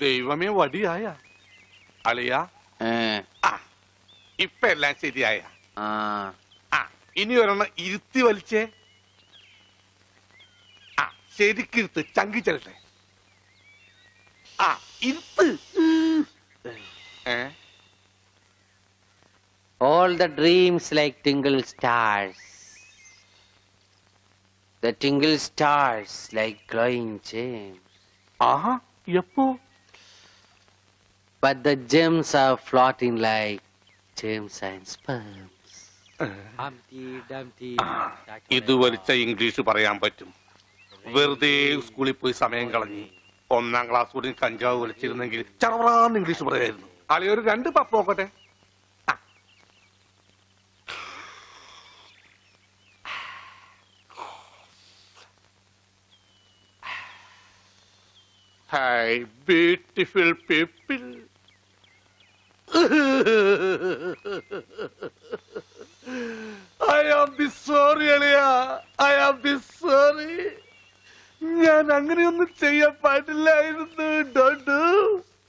ദൈവമേ വടിയായ അളിയ ഇപ്പൊ എല്ലാം ശരിയായ ഇനി ഒരെണ്ണം ഇരുത്തി വലിച്ചേ ശരിക്കിരുത്ത് ചങ്കി ചെല്ലട്ടെ ഇരുത്ത് All the dreams like tingle stars. The tingle stars like glowing gems. എപ്പോ? But the gems are floating like gems and sperms. ഇത് വലിച്ച ഇംഗ്ലീഷ് പറയാൻ പറ്റും. വെറുതെ സ്കൂളിൽ പോയി സമയം കളഞ്ഞ് 1ാം ക്ലാസ് കൂടി കഞ്ചാവ് വലിച്ചിരുന്നെങ്കിൽ ചറവറാന്ന് ഇംഗ്ലീഷ് പറയായിരുന്നു. അളിയൊരു 2 പപ്പ് നോക്കട്ടെ. Hi, beautiful people. I am sorry, Aliya. I am sorry. ഞാൻ അങ്ങനെയൊന്നും ചെയ്യാൻ പാടില്ലായിരുന്നു.